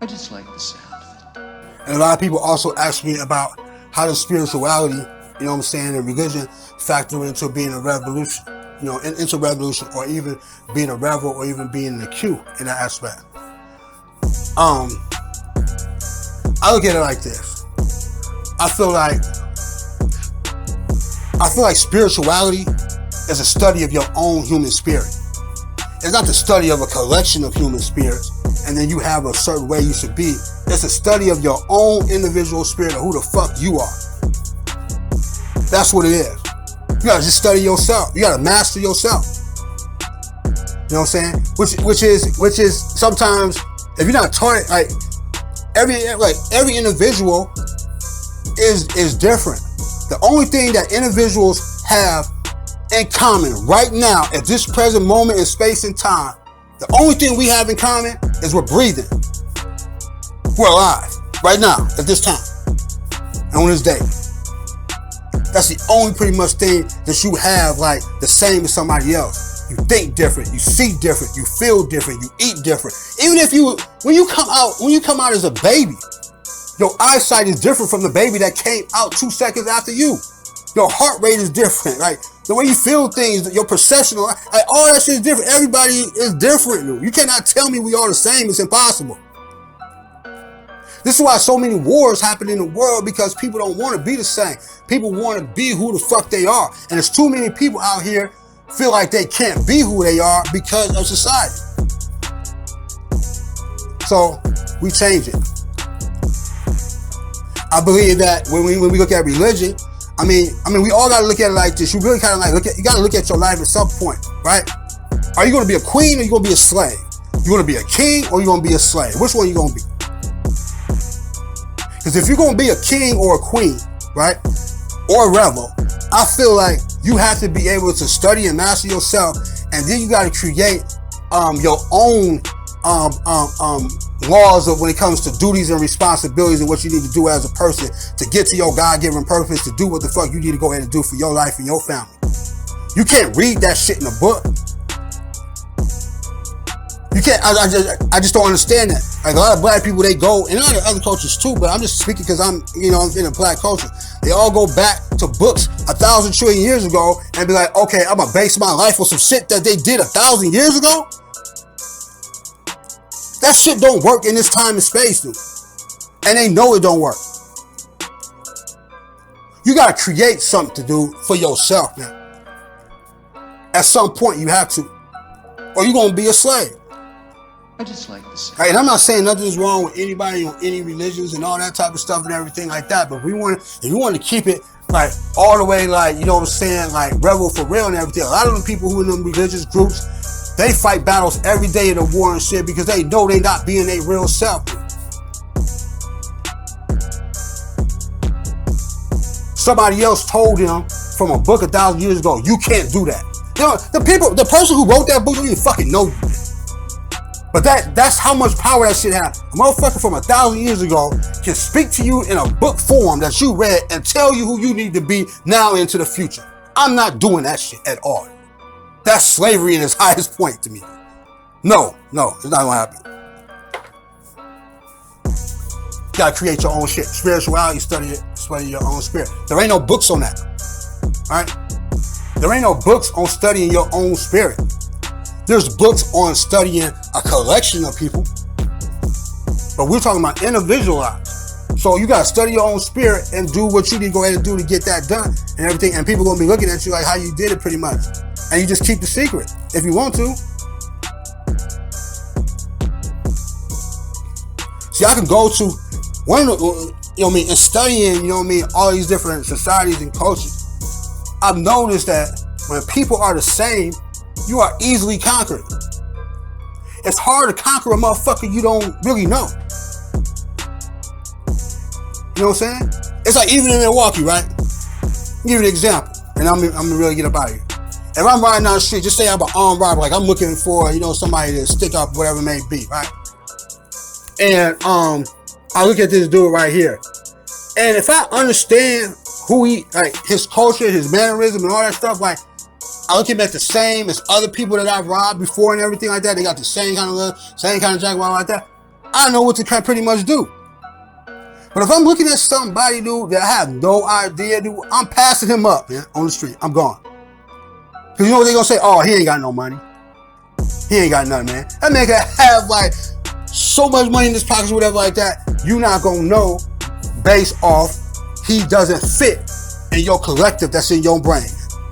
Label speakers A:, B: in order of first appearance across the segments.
A: I just like the sound of it.
B: And a lot of people also ask me about how does spirituality, you know what I'm saying, and religion factor into being a revolution, you know, into revolution, or even being a rebel, or even being a Q in that aspect. I look at it like this. I feel like spirituality is a study of your own human spirit. It's not the study of a collection of human spirits and then you have a certain way you should be. It's a study of your own individual spirit of who the fuck you are. That's what it is. You gotta just study yourself. You gotta master yourself. You know what I'm saying? Which is sometimes, if you're not taught it, like every individual is different. The only thing that individuals have in common right now at this present moment in space and time, the only thing we have in common is we're breathing. We're alive right now at this time and on this day. That's the only pretty much thing that you have like the same as somebody else. You think different, you see different, you feel different, you eat different. Even if when you come out as a baby, your eyesight is different from the baby that came out 2 seconds after you. Your heart rate is different. Like the way you feel things, your perception, like all that shit is different. Everybody is different. You cannot tell me we all the same. It's impossible. This is why so many wars happen in the world, because people don't want to be the same. People want to be who the fuck they are. And there's too many people out here feel like they can't be who they are because of society. So we change it. I believe that when we look at religion, I mean, we all gotta look at it like this. You really kind of like you gotta look at your life at some point, right? Are you gonna be a queen or you gonna be a slave? You gonna be a king or you gonna be a slave? Which one you gonna be? Because if you're gonna be a king or a queen, right, or a rebel, I feel like you have to be able to study and master yourself, and then you gotta create your own laws of when it comes to duties and responsibilities and what you need to do as a person to get to your God-given purpose, to do what the fuck you need to go ahead and do for your life and your family. You can't read that shit in a book. You can't. I just don't understand that. Like a lot of black people, they go, and a lot of other cultures too, but I'm just speaking because I'm in a black culture. They all go back to books 1,000 trillion years ago and be like, okay, I'm gonna base my life on some shit that they did 1,000 years ago. That shit don't work in this time and space, dude. And they know it don't work. You gotta create something to do for yourself, man. At some point you have to. Or you're gonna be a slave.
A: I just like the sound.
B: Right, and I'm not saying nothing's wrong with anybody on any religions and all that type of stuff and everything like that, but if you want to keep it like all the way, like, you know what I'm saying, like Revo for real and everything. A lot of the people who in them religious groups, they fight battles every day in the war and shit because they know they not being their real self. Somebody else told them from a book 1,000 years ago, you can't do that. You know, the person who wrote that book don't even fucking know you. But that's how much power that shit has. A motherfucker from 1,000 years ago can speak to you in a book form that you read and tell you who you need to be now into the future. I'm not doing that shit at all. That's slavery in its highest point to me. No, it's not gonna happen. You gotta create your own shit. Spirituality, study your own spirit. There ain't no books on that. Alright? There ain't no books on studying your own spirit. There's books on studying a collection of people. But we're talking about individualized. So you gotta study your own spirit and do what you need to go ahead and do to get that done and everything. And people gonna be looking at you like how you did it pretty much. And you just keep the secret if you want to. See, I can go to one of the, you know what I mean, and studying, you know what I mean, all these different societies and cultures. I've noticed that when people are the same, you are easily conquered. It's hard to conquer a motherfucker you don't really know. You know what I'm saying? It's like even in Milwaukee, right? I'll give you an example, and I'm gonna really get up out of here. If I'm riding down the street, just say I'm an armed robber, like I'm looking for, somebody to stick up, whatever it may be, right? And I look at this dude right here, and if I understand who he, like his culture, his mannerism, and all that stuff, like I look at him at the same as other people that I've robbed before and everything like that. They got the same kind of look, same kind of jacket, like that. I know what to pretty much do. But if I'm looking at somebody, dude, that I have no idea, dude, I'm passing him up, man, on the street. I'm gone. Because you know what they're going to say? Oh, he ain't got no money. He ain't got nothing, man. That man can have, like, so much money in his pockets or whatever like that. You're not going to know based off he doesn't fit in your collective that's in your brain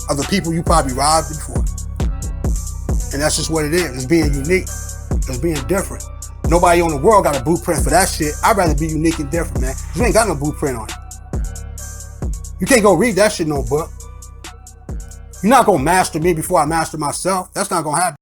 B: of the people you probably robbed before. And that's just what it is. It's being unique. It's being different. Nobody on the world got a blueprint for that shit. I'd rather be unique and different, man. You ain't got no blueprint on it. You can't go read that shit in no book. You're not going to master me before I master myself. That's not going to happen.